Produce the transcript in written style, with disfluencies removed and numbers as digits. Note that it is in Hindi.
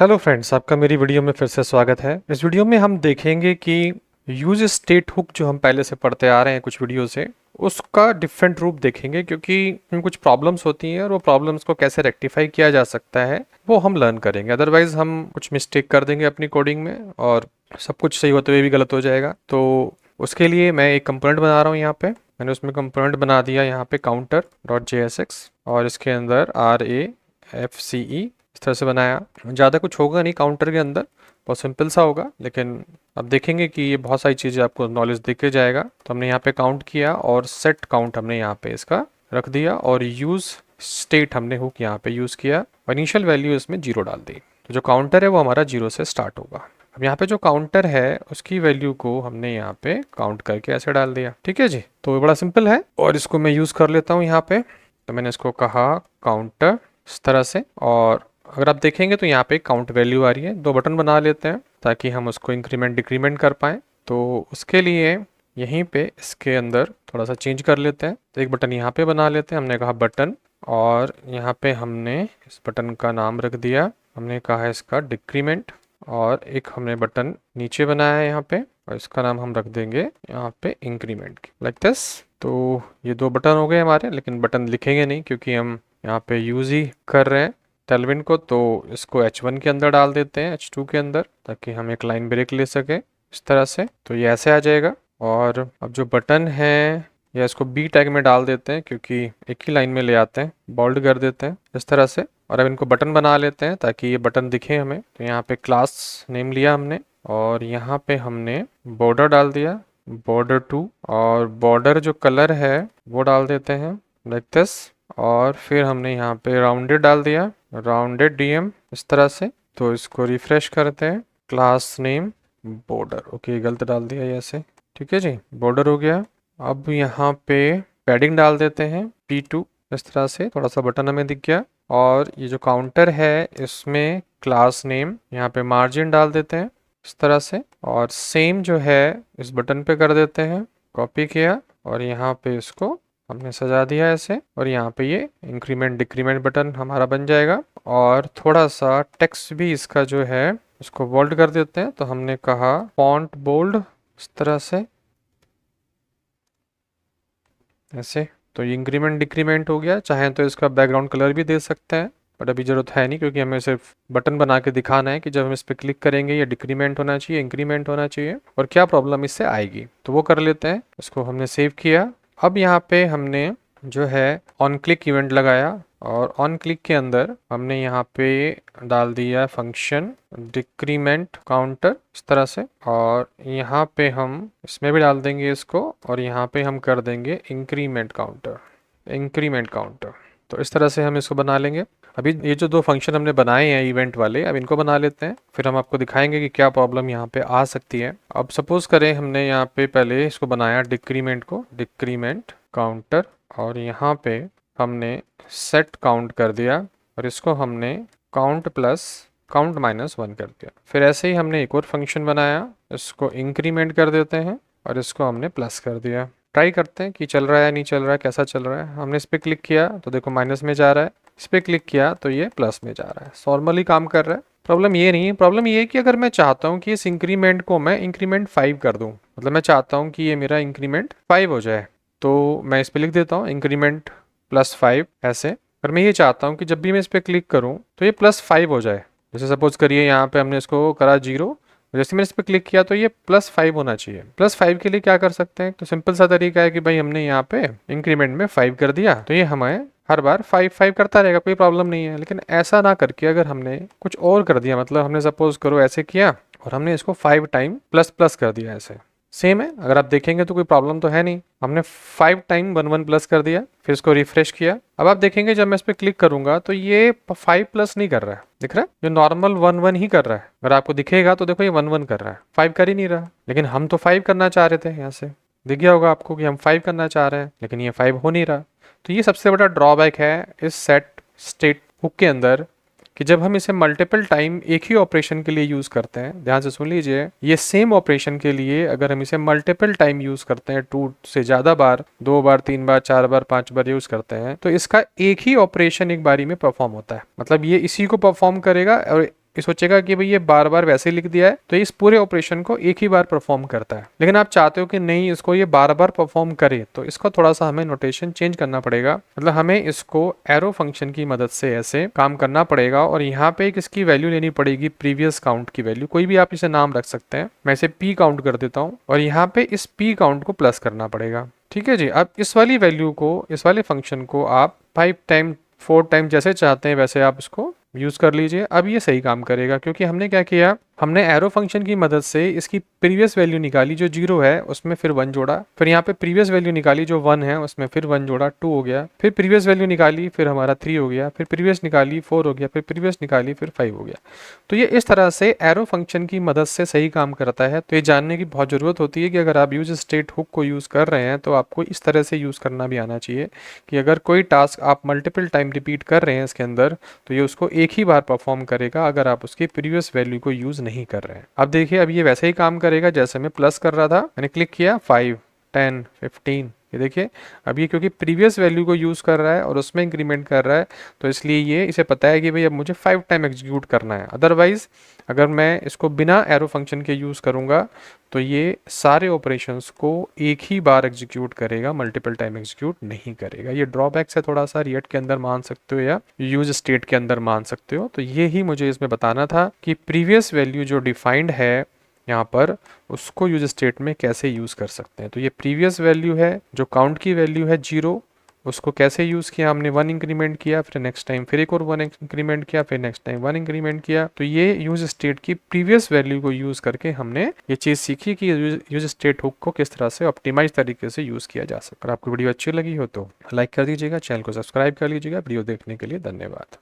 हेलो फ्रेंड्स, आपका मेरी वीडियो में फिर से स्वागत है। इस वीडियो में हम देखेंगे कि यूज स्टेट हुक जो हम पहले से पढ़ते आ रहे हैं कुछ वीडियो से, उसका डिफरेंट रूप देखेंगे क्योंकि इसमें कुछ प्रॉब्लम्स होती हैं और वो प्रॉब्लम्स को कैसे रेक्टिफाई किया जा सकता है वो हम लर्न करेंगे। अदरवाइज हम कुछ मिस्टेक कर देंगे अपनी कोडिंग में और सब कुछ सही होते हुए भी गलत हो जाएगा। तो उसके लिए मैं एक कंपोनेंट बना रहा हूँ। यहाँ पे मैंने उसमें कंपोनेंट बना दिया यहाँ पे काउंटर डॉट JSX और इसके अंदर RAFCE इस तरह से बनाया। ज़्यादा कुछ होगा नहीं काउंटर के अंदर, बहुत सिंपल सा होगा, लेकिन अब देखेंगे कि ये बहुत सारी चीज़ें आपको नॉलेज देके जाएगा। तो हमने यहाँ पे काउंट किया और सेट काउंट हमने यहाँ पे इसका रख दिया और यूज़ स्टेट हमने हुक यहाँ पे यूज़ किया और इनिशियल वैल्यू इसमें 0 डाल दी। तो जो काउंटर है वो हमारा 0 से स्टार्ट होगा। अब यहाँ पे जो काउंटर है उसकी वैल्यू को हमने यहाँ पे काउंट करके ऐसे डाल दिया। ठीक है जी, तो बड़ा सिंपल है और इसको मैं यूज़ कर लेता हूँ यहाँ पे। तो मैंने इसको कहा काउंटर इस तरह से, और अगर आप देखेंगे तो यहाँ पे काउंट वैल्यू आ रही है। 2 बटन बना लेते हैं ताकि हम उसको इंक्रीमेंट डिक्रीमेंट कर पाएँ। तो उसके लिए यहीं पे इसके अंदर थोड़ा सा चेंज कर लेते हैं। तो एक बटन यहाँ पे बना लेते हैं, हमने कहा बटन, और यहाँ पे हमने इस बटन का नाम रख दिया, हमने कहा इसका डिक्रीमेंट, और एक हमने बटन नीचे बनाया है यहाँ पे और इसका नाम हम रख देंगे यहाँ पे इंक्रीमेंट, लाइक दिस। तो ये 2 बटन हो गए हमारे, लेकिन बटन लिखेंगे नहीं क्योंकि हम यहाँ पे यूज़ ही कर रहे हैं टेलविन को। तो इसको H1 के अंदर डाल देते हैं, H2 के अंदर, ताकि हम एक लाइन ब्रेक ले सके इस तरह से। तो ये ऐसे आ जाएगा। और अब जो बटन है या इसको B टैग में डाल देते हैं क्योंकि एक ही लाइन में ले आते हैं, बोल्ड कर देते हैं इस तरह से। और अब इनको बटन बना लेते हैं ताकि ये बटन दिखे हमें। तो यहाँ पे क्लास नेम लिया हमने और यहाँ पे हमने बॉर्डर डाल दिया, बॉर्डर 2, और बॉर्डर जो कलर है वो डाल देते हैं लाइक दिस। और फिर हमने यहाँ पे राउंडेड डाल दिया, राउंडेड DM इस तरह से। तो इसको रिफ्रेश करते हैं, क्लास नेम बॉर्डर, ओके गलत डाल दिया ये ऐसे। ठीक है जी, बॉर्डर हो गया। अब यहाँ पे पैडिंग डाल देते हैं P2 इस तरह से, थोड़ा सा बटन हमें दिख गया। और ये जो काउंटर है इसमें क्लास नेम यहाँ पे मार्जिन डाल देते हैं इस तरह से, और सेम जो है इस बटन पे कर देते हैं, कॉपी किया और यहाँ पे इसको हमने सजा दिया ऐसे। और यहाँ पे ये इंक्रीमेंट डिक्रीमेंट बटन हमारा बन जाएगा। और थोड़ा सा टेक्स्ट भी इसका जो है इसको बोल्ड कर देते हैं। तो हमने कहा फॉन्ट बोल्ड इस तरह से ऐसे। तो ये इंक्रीमेंट डिक्रीमेंट हो गया। चाहे तो इसका बैकग्राउंड कलर भी दे सकते हैं, बट अभी जरूरत है नहीं क्योंकि हमें सिर्फ बटन बना के दिखाना है कि जब हम इस पर क्लिक करेंगे ये डिक्रीमेंट होना चाहिए, इंक्रीमेंट होना चाहिए, और क्या प्रॉब्लम इससे आएगी। तो वो कर लेते हैं। इसको हमने सेव किया। अब यहाँ पे हमने जो है ऑन क्लिक इवेंट लगाया और ऑन क्लिक के अंदर हमने यहाँ पे डाल दिया फंक्शन डिक्रीमेंट काउंटर इस तरह से, और यहाँ पे हम इसमें भी डाल देंगे इसको, और यहाँ पे हम कर देंगे इंक्रीमेंट काउंटर, इंक्रीमेंट काउंटर। तो इस तरह से हम इसको बना लेंगे। अभी ये जो 2 फंक्शन हमने बनाए हैं इवेंट वाले, अब इनको बना लेते हैं, फिर हम आपको दिखाएंगे कि क्या प्रॉब्लम यहाँ पे आ सकती है। अब सपोज करें हमने यहाँ पे पहले इसको बनाया डिक्रीमेंट को, डिक्रीमेंट काउंटर, और यहाँ पे हमने सेट काउंट कर दिया और इसको हमने काउंट प्लस काउंट -1 कर दिया। फिर ऐसे ही हमने एक और फंक्शन बनाया, इसको इंक्रीमेंट कर देते हैं और इसको हमने प्लस कर दिया। ट्राई करते हैं कि चल रहा है नहीं चल रहा है, कैसा चल रहा है। हमने इस पर क्लिक किया तो देखो माइनस में जा रहा है, इस पर क्लिक किया तो ये प्लस में जा रहा है। नॉर्मली काम कर रहा है। प्रॉब्लम ये नहीं है, प्रॉब्लम ये है कि अगर मैं चाहता हूँ कि इस इंक्रीमेंट को मैं इंक्रीमेंट 5 कर दूँ, मतलब मैं चाहता हूँ कि ये मेरा इंक्रीमेंट 5 हो जाए, तो मैं इस पर लिख देता हूँ इंक्रीमेंट +5 ऐसे। अगर मैं ये चाहता हूँ कि जब भी मैं इस पर क्लिक करूँ तो ये +5 हो जाए, जैसे सपोज करिए यहाँ पे हमने इसको करा 0, जैसे मैंने इस पर क्लिक किया तो ये +5 होना चाहिए। +5 के लिए क्या कर सकते हैं, तो सिंपल सा तरीका है कि भाई हमने यहाँ पे इंक्रीमेंट में 5 कर दिया, तो ये हमें हर बार 5 करता रहेगा, कोई प्रॉब्लम नहीं है। लेकिन ऐसा ना करके अगर हमने कुछ और कर दिया, मतलब हमने सपोज करो ऐसे किया और हमने इसको 5 टाइम ++ कर दिया ऐसे, सेम है। अगर आप देखेंगे तो कोई प्रॉब्लम तो है नहीं। हमने 5 टाइम 1 प्लस कर दिया, फिर इसको रिफ्रेश किया। अब आप देखेंगे जब मैं इस पर क्लिक करूंगा तो ये 5 प्लस नहीं कर रहा है, दिख रहा है, ये नॉर्मल 1 ही कर रहा है। अगर आपको दिखेगा तो देखो ये 1 कर रहा है, 5 कर ही नहीं रहा। लेकिन हम तो 5 करना चाह रहे थे, यहाँ से दिख गया होगा आपको कि हम 5 करना चाह रहे हैं, लेकिन ये 5 हो नहीं रहा। तो ये सबसे बड़ा ड्रॉबैक है इस सेट स्टेट हुक के अंदर कि जब हम इसे मल्टीपल टाइम एक ही ऑपरेशन के लिए यूज़ करते हैं, ध्यान से सुन लीजिए, ये सेम ऑपरेशन के लिए अगर हम इसे मल्टीपल टाइम यूज़ करते हैं, 2 से ज़्यादा बार, 2 बार, 3 बार, 4 बार, 5 बार यूज़ करते हैं, तो इसका एक ही ऑपरेशन एक बारी में परफॉर्म होता है। मतलब ये इसी को परफॉर्म करेगा और ये सोचेगा कि भाई ये बार बार वैसे लिख दिया है तो इस पूरे ऑपरेशन को एक ही बार परफॉर्म करता है। लेकिन आप चाहते हो कि नहीं, इसको ये बार बार परफॉर्म करे, तो इसको थोड़ा सा हमें नोटेशन चेंज करना पड़ेगा। मतलब हमें इसको एरो फंक्शन की मदद से ऐसे काम करना पड़ेगा और यहाँ पे एक इसकी वैल्यू लेनी पड़ेगी, प्रीवियस काउंट की वैल्यू, कोई भी आप इसे नाम रख सकते हैं। मैं इसे पी काउंट कर देता हूँ और यहाँ पे इस पी काउंट को प्लस करना पड़ेगा। ठीक है जी। अब इस वाली वैल्यू को, इस वाले फंक्शन को आप 5 टाइम 4 टाइम जैसे चाहते हैं वैसे आप इसको यूज कर लीजिए। अब ये सही काम करेगा क्योंकि हमने क्या किया, हमने एरो फंक्शन की मदद से इसकी प्रीवियस वैल्यू निकाली जो 0 है, उसमें फिर 1 जोड़ा, फिर यहाँ पे प्रीवियस वैल्यू निकाली जो 1 है, उसमें फिर 1 जोड़ा, 2 हो गया, फिर प्रीवियस वैल्यू निकाली, फिर हमारा 3 हो गया, फिर प्रीवियस निकाली 4 हो गया, फिर प्रीवियस निकाली फिर 5 हो गया। तो ये इस तरह से एरो फंक्शन की मदद से सही काम करता है। तो ये जानने की बहुत ज़रूरत होती है कि अगर आप यूज स्टेट हुक को यूज़ कर रहे हैं तो आपको इस तरह से यूज़ करना भी आना चाहिए कि अगर कोई टास्क आप मल्टीपल टाइम रिपीट कर रहे हैं इसके अंदर, तो ये उसको एक ही बार परफॉर्म करेगा अगर आप उसकी प्रीवियस वैल्यू को यूज़ नहीं कर रहे हैं। अब देखिए, अब ये वैसे ही काम करेगा जैसे मैं प्लस कर रहा था। मैंने क्लिक किया 5 10 15, ये देखिए अब ये क्योंकि प्रीवियस वैल्यू को यूज़ कर रहा है और उसमें इंक्रीमेंट कर रहा है, तो इसलिए ये इसे पता है कि भाई अब मुझे 5 टाइम एग्जीक्यूट करना है। अदरवाइज अगर मैं इसको बिना एरो फंक्शन के यूज़ करूँगा तो ये सारे ऑपरेशंस को एक ही बार एग्जीक्यूट करेगा, मल्टीपल टाइम एग्जीक्यूट नहीं करेगा। ये ड्रॉबैक्स है थोड़ा सा, रिएक्ट के अंदर मान सकते हो या यूज स्टेट के अंदर मान सकते हो। तो ये ही मुझे इसमें बताना था कि प्रीवियस वैल्यू जो डिफाइंड है यहाँ पर, उसको यूज स्टेट में कैसे यूज़ कर सकते हैं। तो ये प्रीवियस वैल्यू है, जो काउंट की वैल्यू है 0, उसको कैसे यूज़ किया, हमने 1 इंक्रीमेंट किया, फिर नेक्स्ट टाइम फिर एक और 1 इंक्रीमेंट किया, फिर नेक्स्ट टाइम 1 इंक्रीमेंट किया। तो ये यूज स्टेट की प्रीवियस वैल्यू को यूज़ करके हमने ये चीज़ सीखी कि यूज स्टेट हुक को किस तरह से ऑप्टिमाइज तरीके से यूज़ किया जा सकता है। अगर आपको वीडियो अच्छी लगी हो तो लाइक कर दीजिएगा, चैनल को सब्सक्राइब कर लीजिएगा। वीडियो देखने के लिए धन्यवाद।